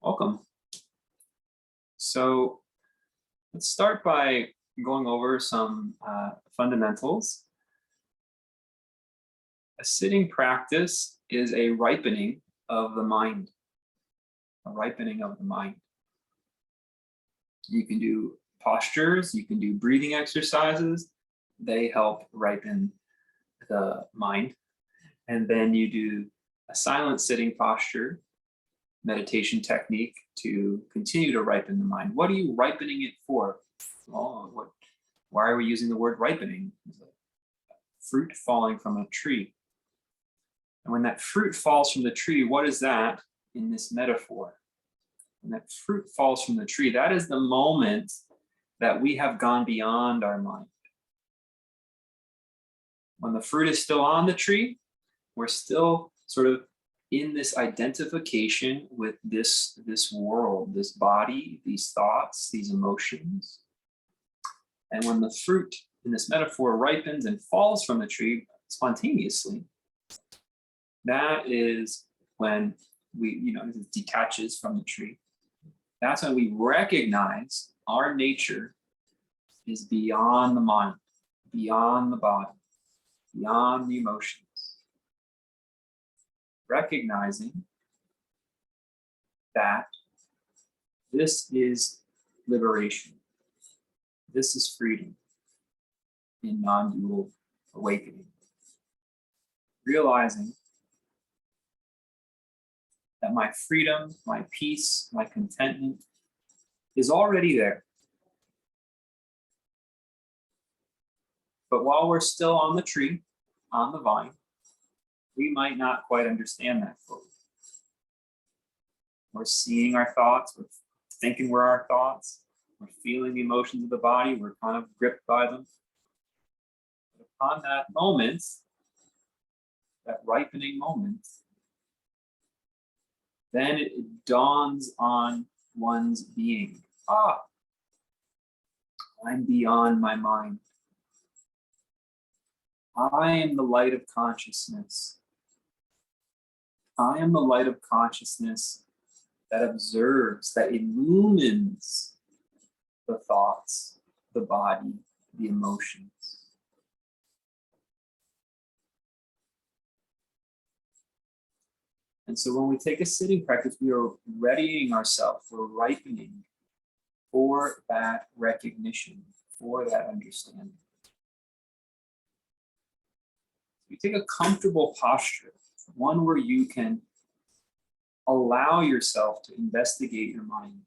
Welcome. So let's start by going over some fundamentals. A sitting practice is a ripening of the mind, a ripening of the mind. You can do postures, you can do breathing exercises. They help ripen the mind. And then you do a silent sitting posture, meditation technique to continue to ripen the mind. What are you ripening it for? Well, why are we using the word ripening? It's like fruit falling from a tree. And when that fruit falls from the tree, what is that in this metaphor? When that fruit falls from the tree, that is the moment that we have gone beyond our mind. When the fruit is still on the tree, we're still sort of in this identification with this world, this body, these thoughts, these emotions. And when the fruit in this metaphor ripens and falls from the tree spontaneously, that is when it detaches from the tree. That's when we recognize our nature is beyond the mind, beyond the body, beyond the emotions. Recognizing that this is liberation. This is freedom in non-dual awakening. Realizing that my freedom, my peace, my contentment is already there. But while we're still on the tree, on the vine, we might not quite understand that fully. We're seeing our thoughts, we're thinking we're our thoughts, we're feeling the emotions of the body, we're kind of gripped by them. But upon that moment, that ripening moment, then it dawns on one's being. I'm beyond my mind. I am the light of consciousness. I am the light of consciousness that observes, that illumines the thoughts, the body, the emotions. And so when we take a sitting practice, we are readying ourselves, we're ripening for that recognition, for that understanding. You take a comfortable posture, one where you can allow yourself to investigate your mind,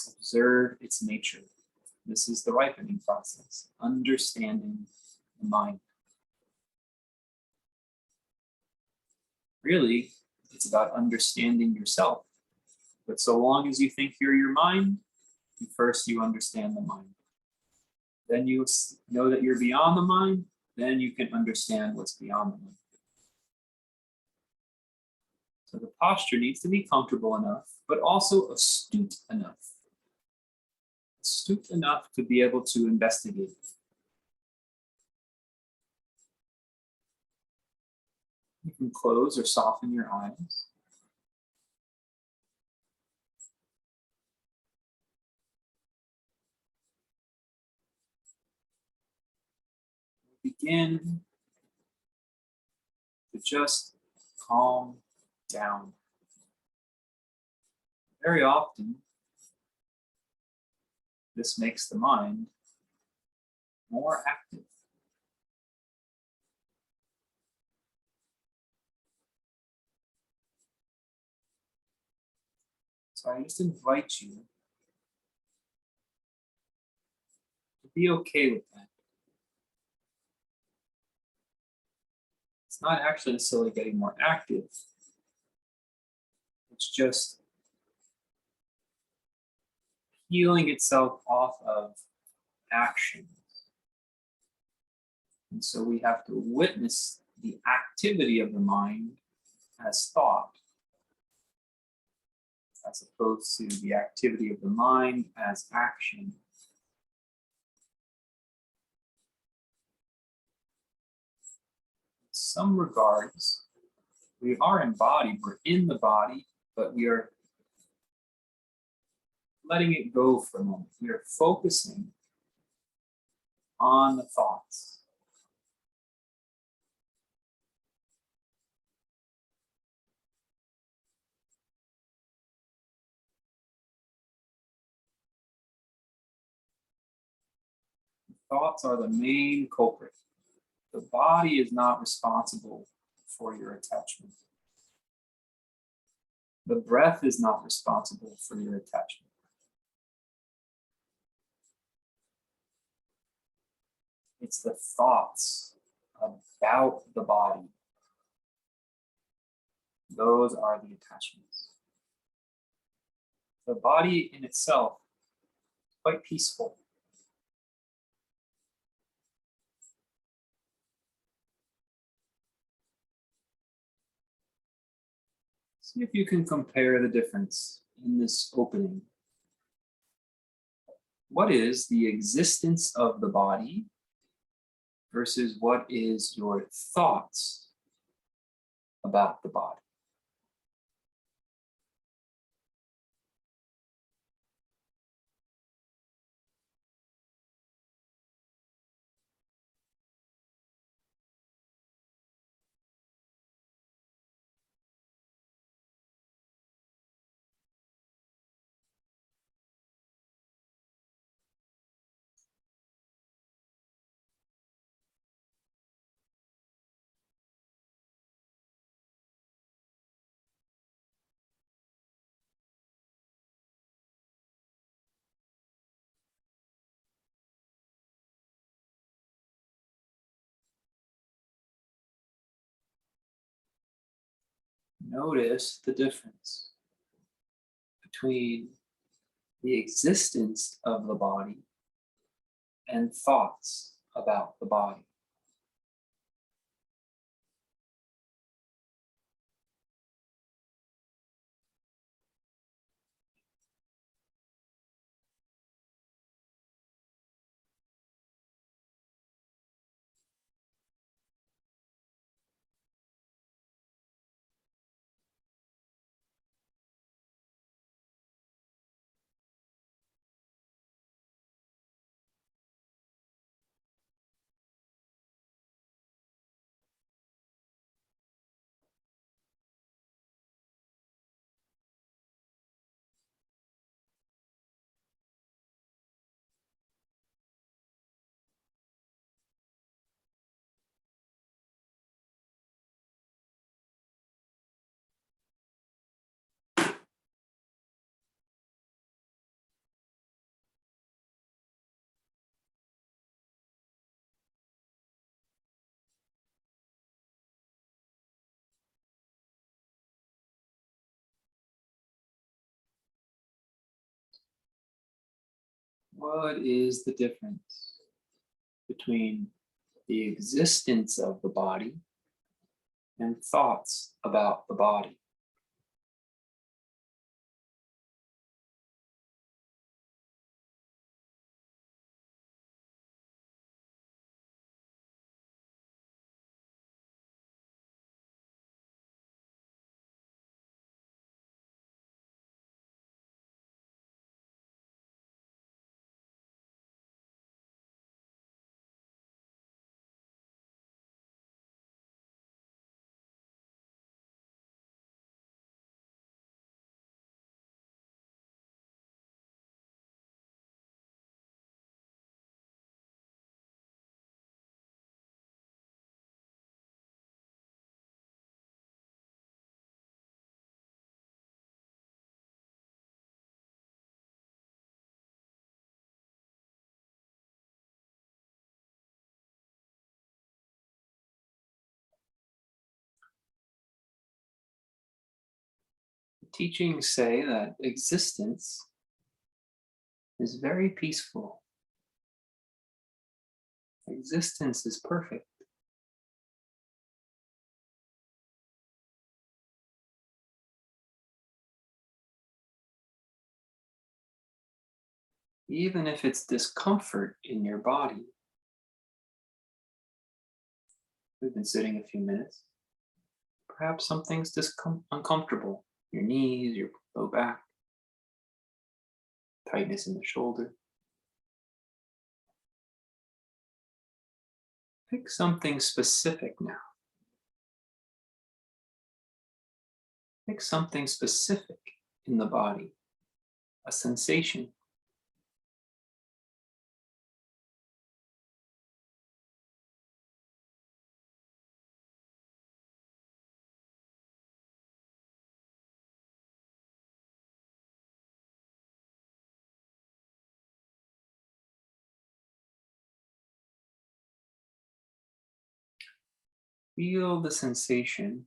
observe its nature. This is the ripening process, understanding the mind. Really, it's about understanding yourself. But so long as you think you're your mind, first you understand the mind. Then you know that you're beyond the mind, then you can understand what's beyond the mind. So the posture needs to be comfortable enough, but also astute enough. Astute enough to be able to investigate. You can close or soften your eyes. Begin to just calm down. Very often, this makes the mind more active. So I just invite you to be okay with that. It's not actually necessarily getting more active. It's just healing itself off of action. And so we have to witness the activity of the mind as thought, as opposed to the activity of the mind as action. In some regards, we are embodied, we're in the body, but we are letting it go for a moment. We are focusing on the thoughts. Thoughts are the main culprit. The body is not responsible for your attachment. The breath is not responsible for your attachment. It's the thoughts about the body. Those are the attachments. The body in itself is quite peaceful. See if you can compare the difference in this opening. What is the existence of the body versus what is your thoughts about the body? Notice the difference between the existence of the body and thoughts about the body. What is the difference between the existence of the body and thoughts about the body? Teachings say that existence is very peaceful. Existence is perfect. Even if it's discomfort in your body. We've been sitting a few minutes. Perhaps something's uncomfortable. Your knees, your low back. tightness in the shoulder. Pick something specific now. Pick something specific in the body, a sensation. Feel the sensation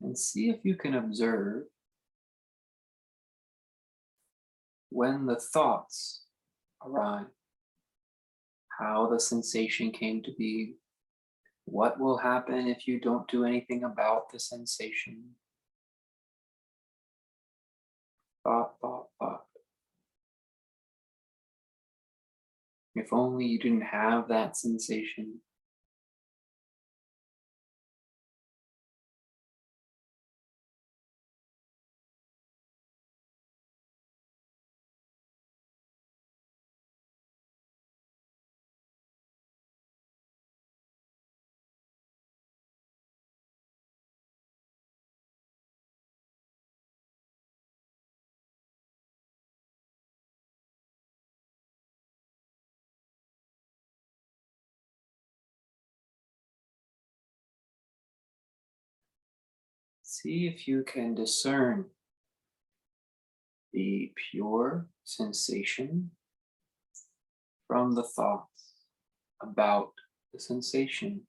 and see if you can observe when the thoughts arrive, how the sensation came to be, what will happen if you don't do anything about the sensation. Thought, thought, thought. If only you didn't have that sensation. See if you can discern the pure sensation from the thoughts about the sensation.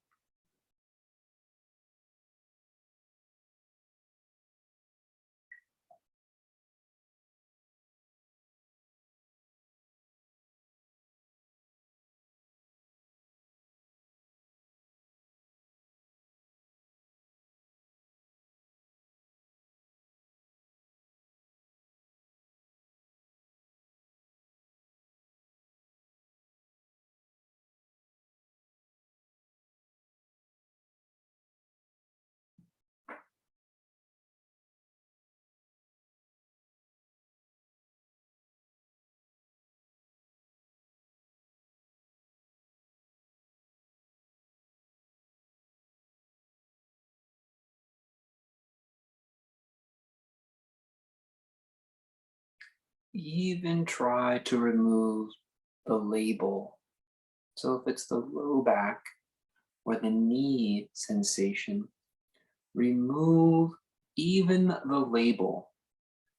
Even try to remove the label. So if it's the low back or the knee sensation, remove even the label.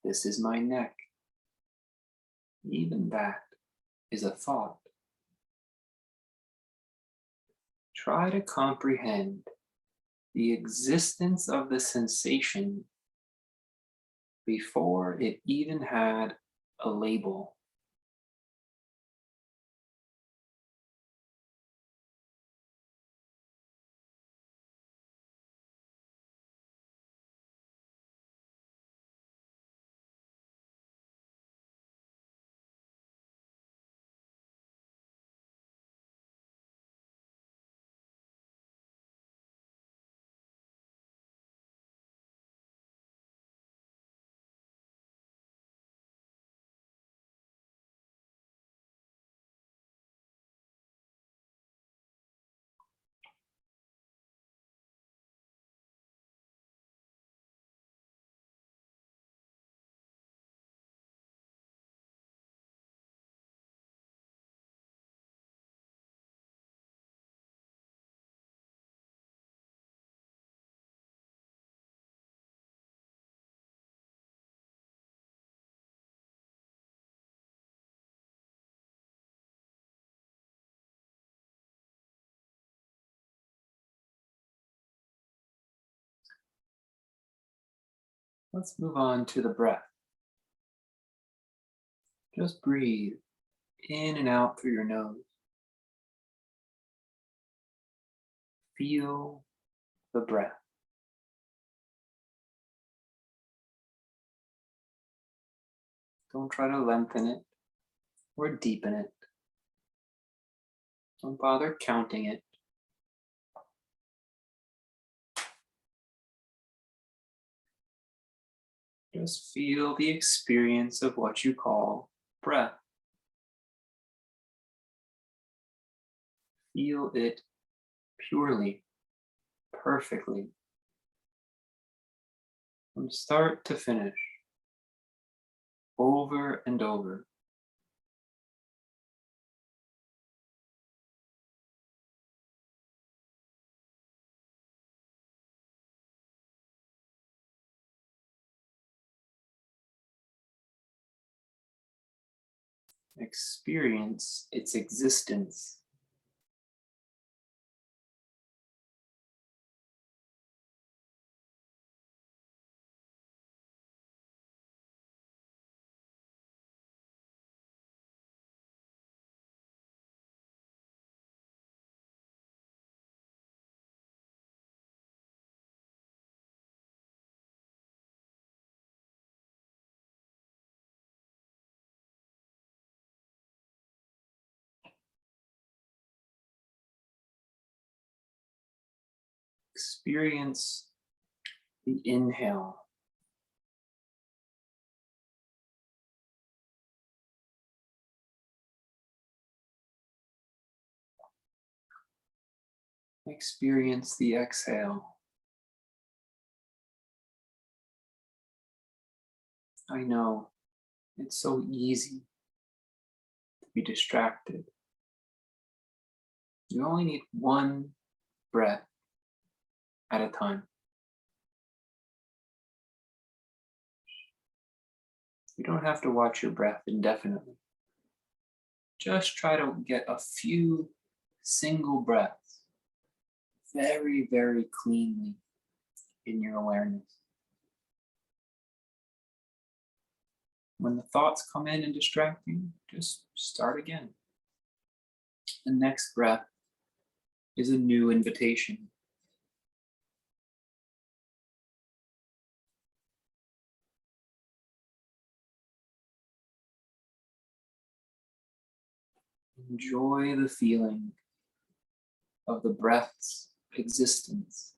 This is my neck. Even that is a thought. Try to comprehend the existence of the sensation before it even had a label. Let's move on to the breath. Just breathe in and out through your nose. Feel the breath. Don't try to lengthen it or deepen it. Don't bother counting it. Just feel the experience of what you call breath. Feel it purely, perfectly, from start to finish, over and over. Experience its existence. Experience the inhale. Experience the exhale. I know it's so easy to be distracted. You only need one breath at a time. You don't have to watch your breath indefinitely. Just try to get a few single breaths very, very cleanly in your awareness. When the thoughts come in and distract you, just start again. The next breath is a new invitation. Enjoy the feeling of the breath's existence.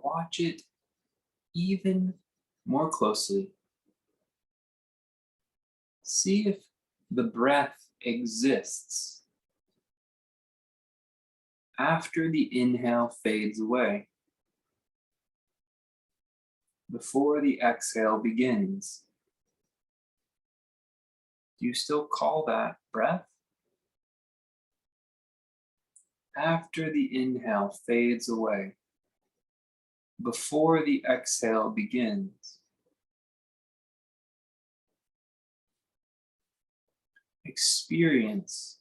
Watch it even more closely. See if the breath exists after the inhale fades away, before the exhale begins. Do you still call that breath? After the inhale fades away, before the exhale begins. Experience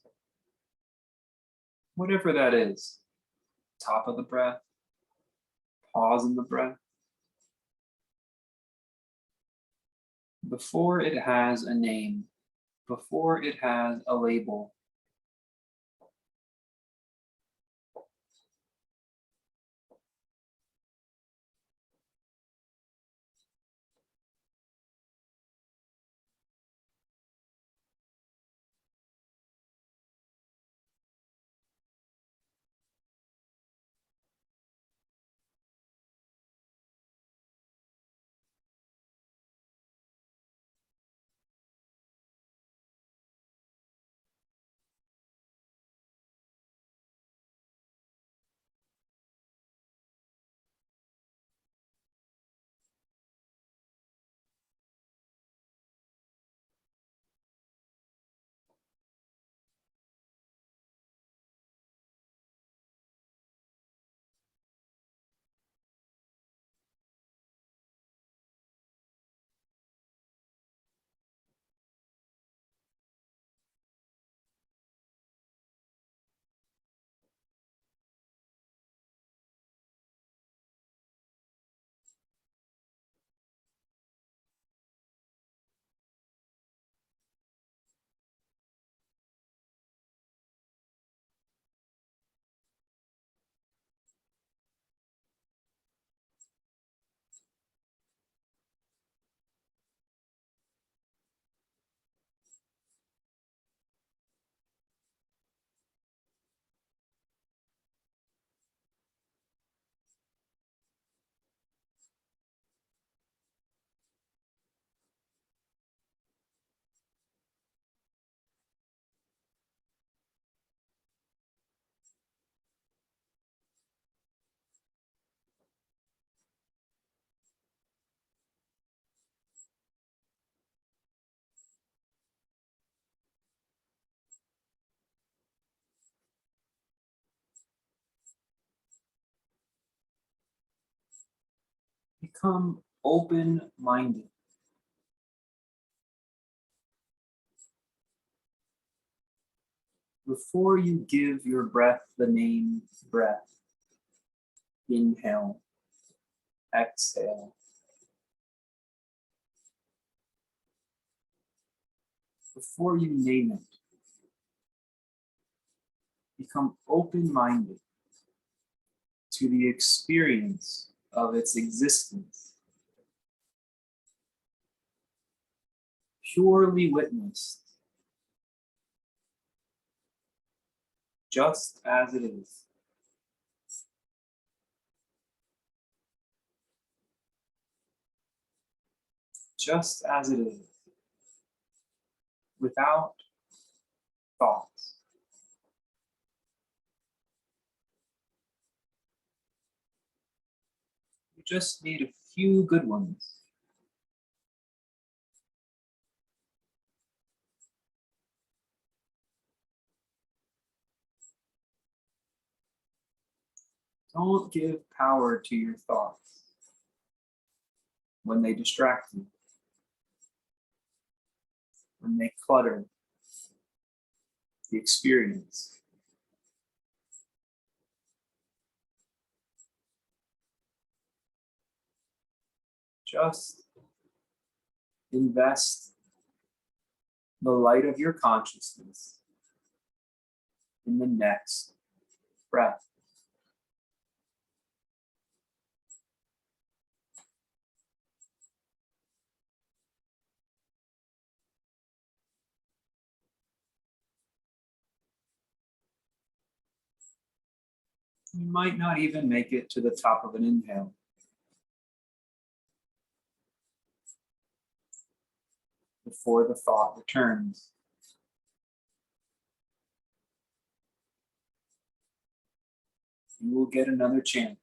whatever that is. Top of the breath, pause in the breath. Before it has a name, before it has a label. Become open-minded. Before you give your breath the name breath, inhale, exhale. Before you name it, become open-minded to the experience of its existence, purely witnessed, just as it is. Just as it is, without thoughts. You just need a few good ones. Don't give power to your thoughts when they distract you, when they clutter the experience. Just invest the light of your consciousness in the next breath. You might not even make it to the top of an inhale. Before the thought returns. You will get another chance.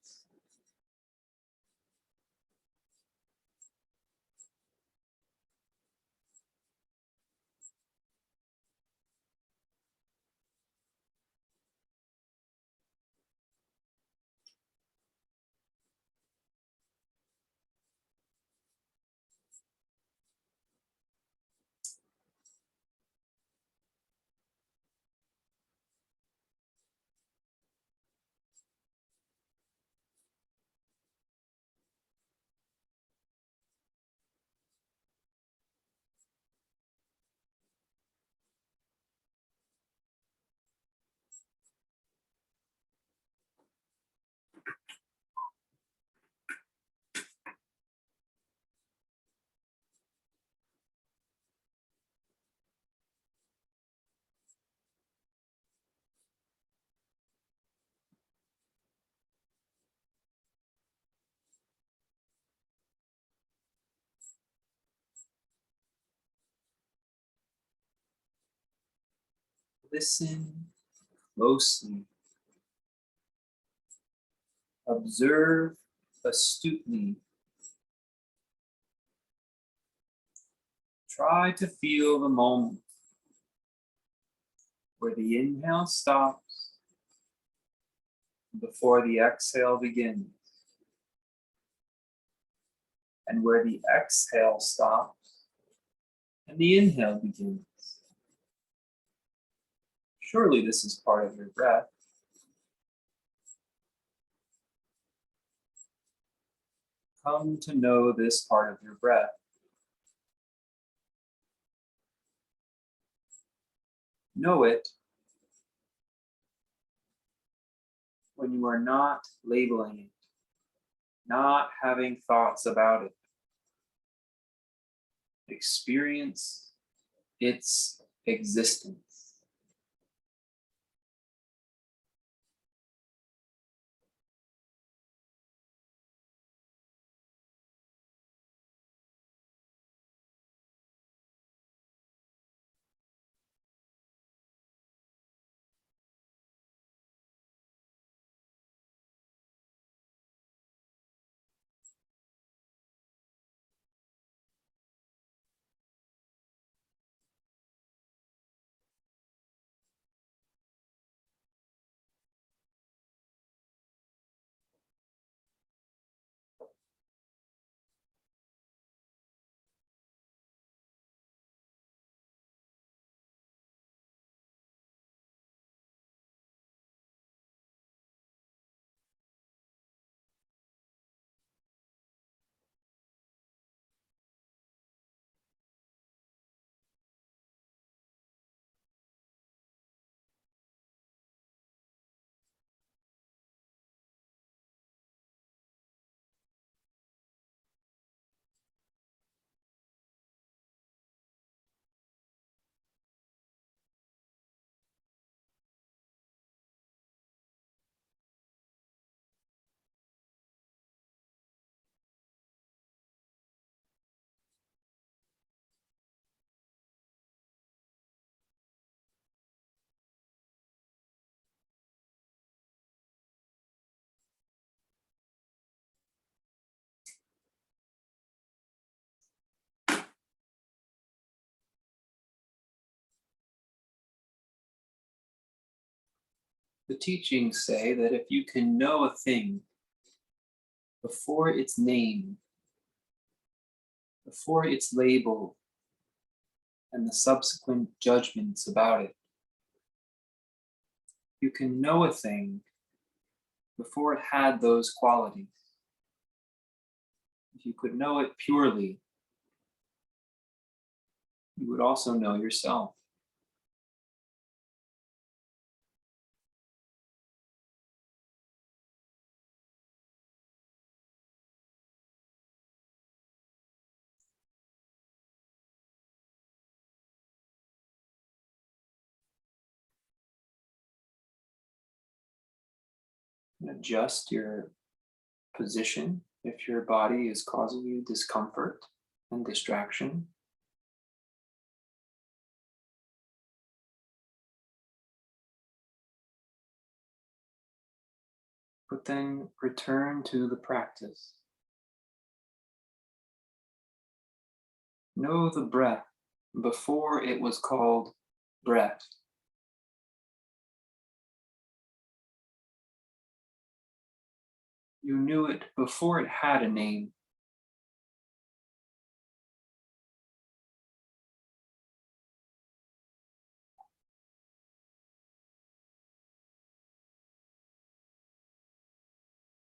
Listen closely. Observe astutely. Try to feel the moment where the inhale stops before the exhale begins, and where the exhale stops and the inhale begins. Surely this is part of your breath. Come to know this part of your breath. Know it when you are not labeling it, not having thoughts about it. Experience its existence. The teachings say that if you can know a thing before its name, before its label, and the subsequent judgments about it, you can know a thing before it had those qualities. If you could know it purely, you would also know yourself. Adjust your position if your body is causing you discomfort and distraction. But then return to the practice. Know the breath before it was called breath. You knew it before it had a name.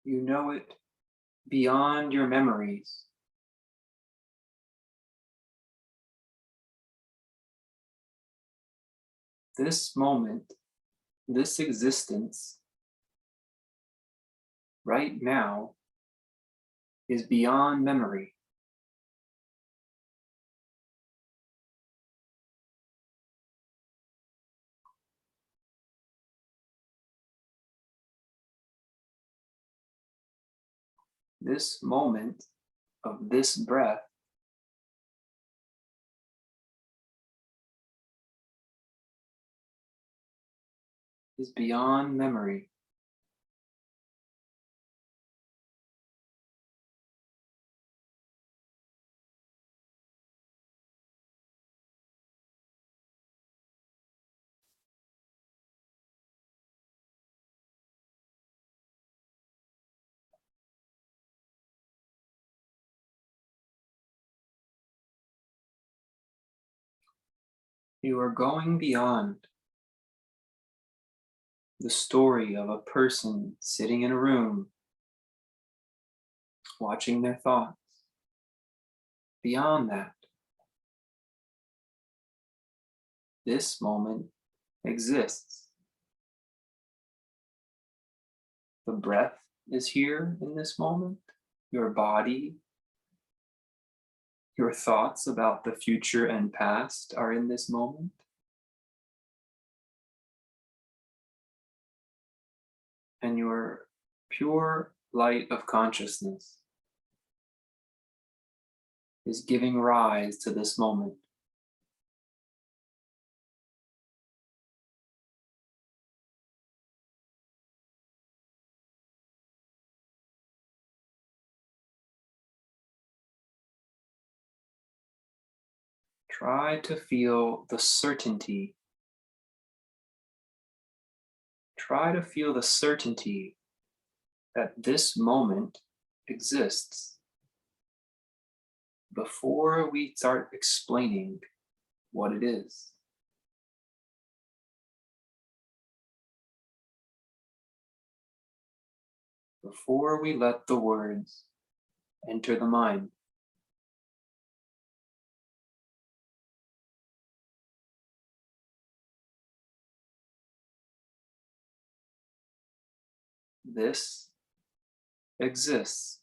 You know it beyond your memories. This moment, this existence, right now, is beyond memory. This moment of this breath is beyond memory. You are going beyond the story of a person sitting in a room, watching their thoughts. Beyond that, this moment exists. The breath is here in this moment. Your body, your thoughts about the future and past are in this moment. And your pure light of consciousness is giving rise to this moment. Try to feel the certainty. Try to feel the certainty that this moment exists before we start explaining what it is. Before we let the words enter the mind. This exists.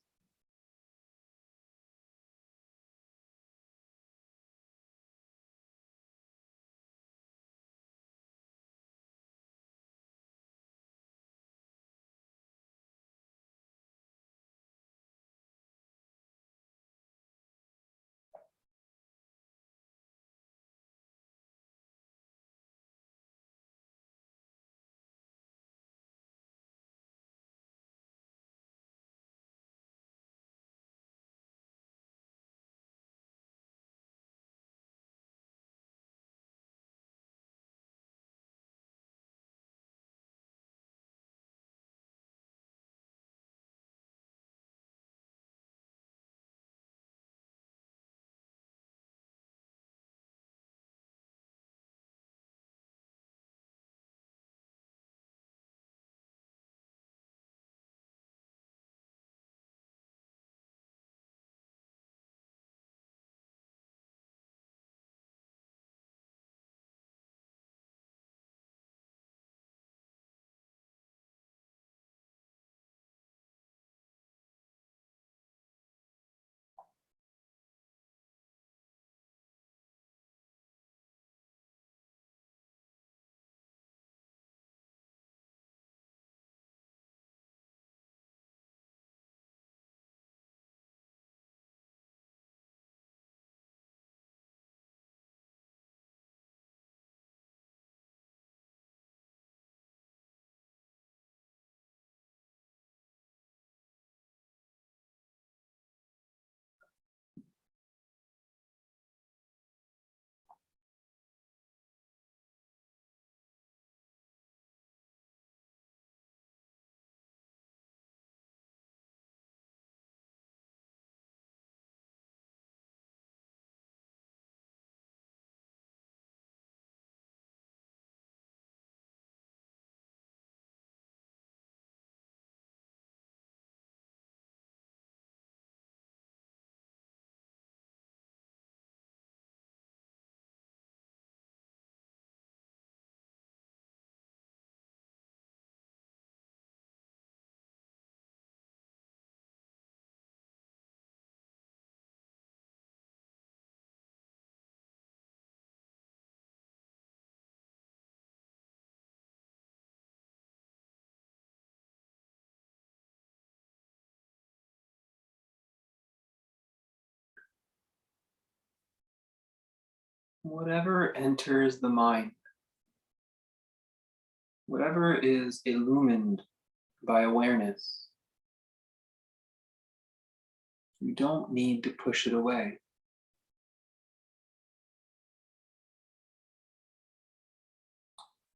Whatever enters the mind, whatever is illumined by awareness, you don't need to push it away.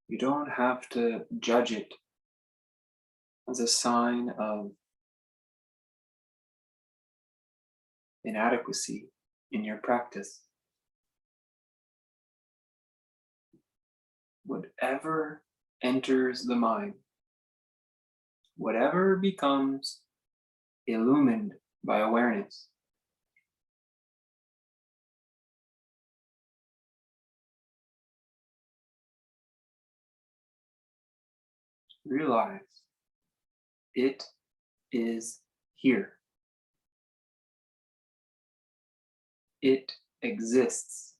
You don't have to judge it as a sign of inadequacy in your practice. Whatever enters the mind, whatever becomes illumined by awareness, realize it is here. It exists.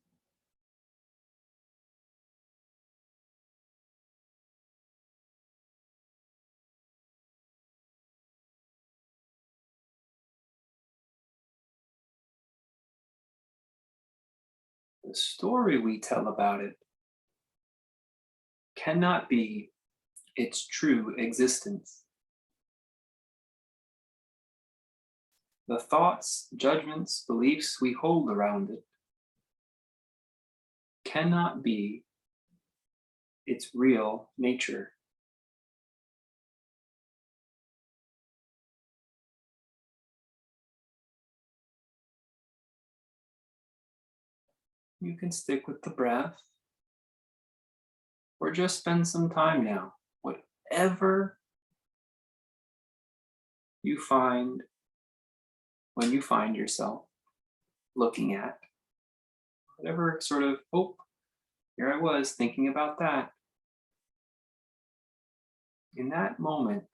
The story we tell about it cannot be its true existence. The thoughts, judgments, beliefs we hold around it cannot be its real nature. You can stick with the breath or just spend some time now. Whatever you find when you find yourself looking at, whatever sort of, oh, here I was thinking about that. In that moment,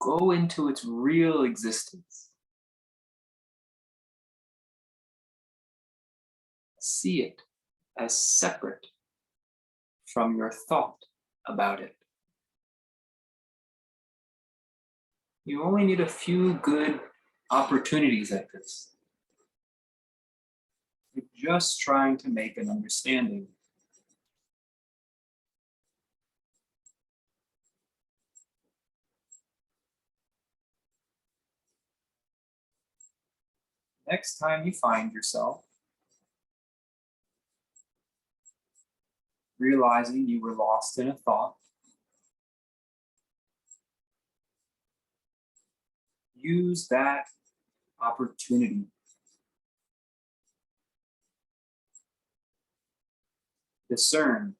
go into its real existence. See it as separate from your thought about it. You only need a few good opportunities at this. You're just trying to make an understanding. Next time you find yourself realizing you were lost in a thought, use that opportunity. Discern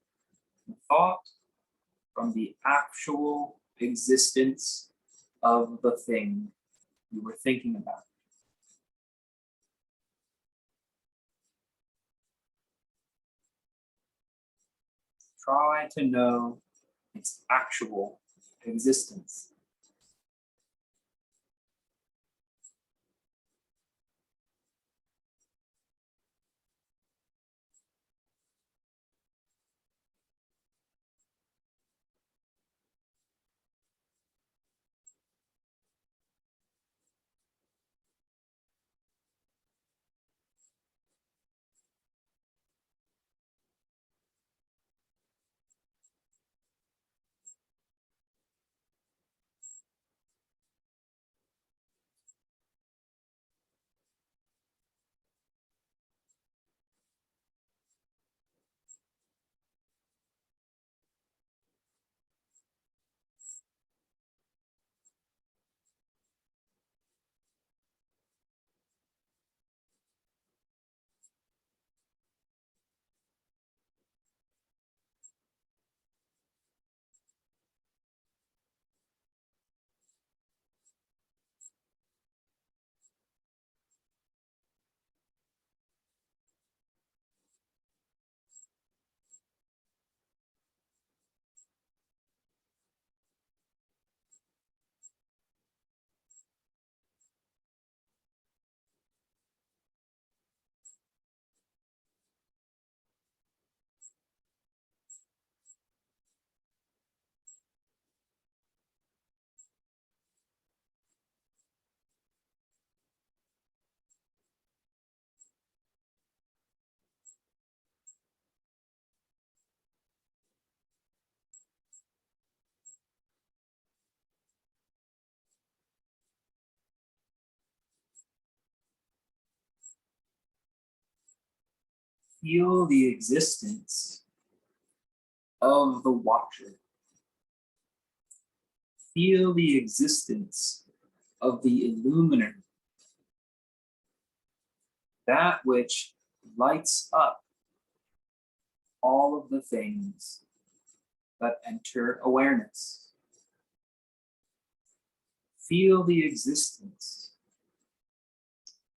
the thought from the actual existence of the thing you were thinking about. Try to know its actual existence. Feel the existence of the watcher. Feel the existence of the illuminer, that which lights up all of the things that enter awareness. Feel the existence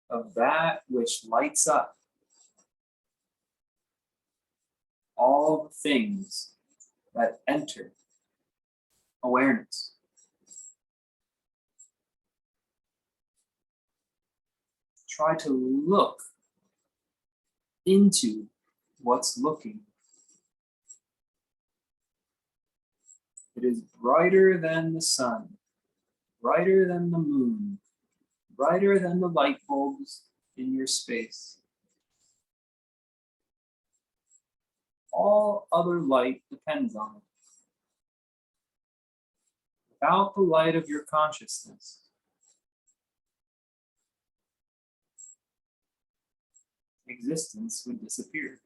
of that which lights up all the things that enter awareness. Try to look into what's looking. It is brighter than the sun, brighter than the moon, brighter than the light bulbs in your space. All other light depends on it. Without the light of your consciousness, existence would disappear.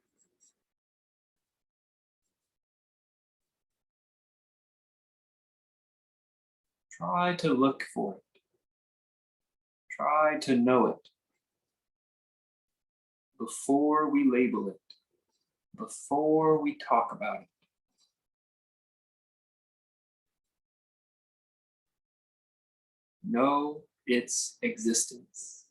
Try to look for it. Try to know it before we label it, before we talk about it. Know its existence.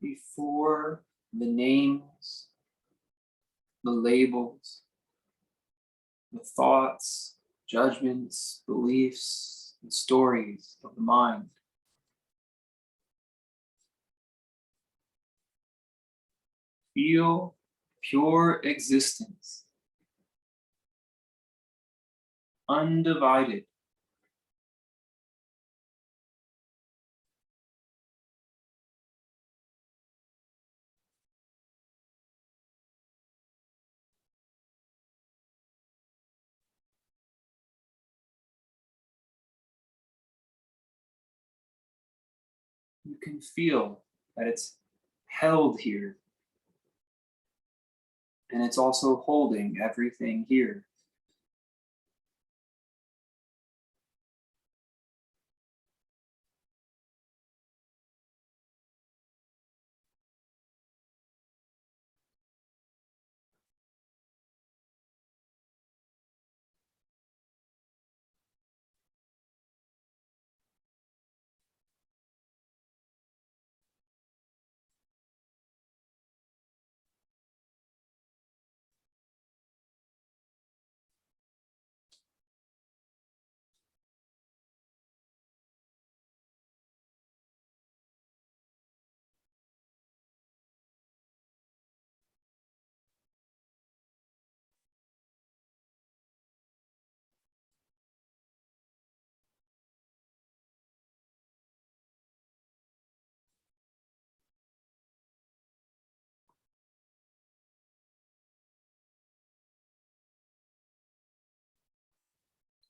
Before the names, the labels, the thoughts, judgments, beliefs, and stories of the mind, feel pure existence, undivided. You can feel that it's held here, and it's also holding everything here.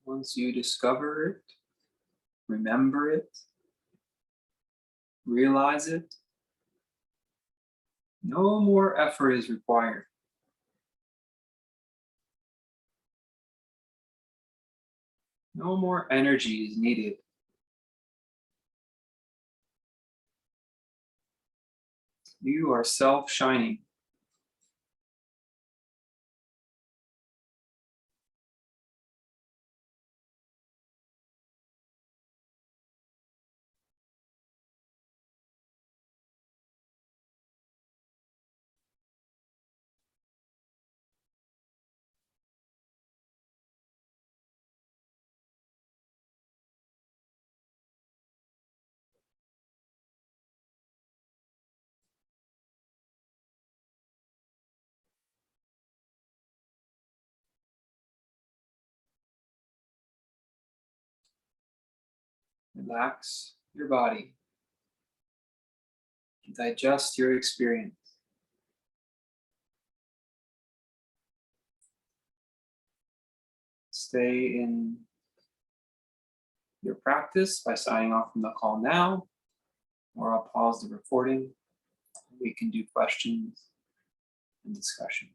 Once you discover it, remember it, realize it, no more effort is required. No more energy is needed. You are self-shining. Relax your body. Digest your experience. Stay in your practice by signing off from the call now, or I'll pause the recording. We can do questions and discussion.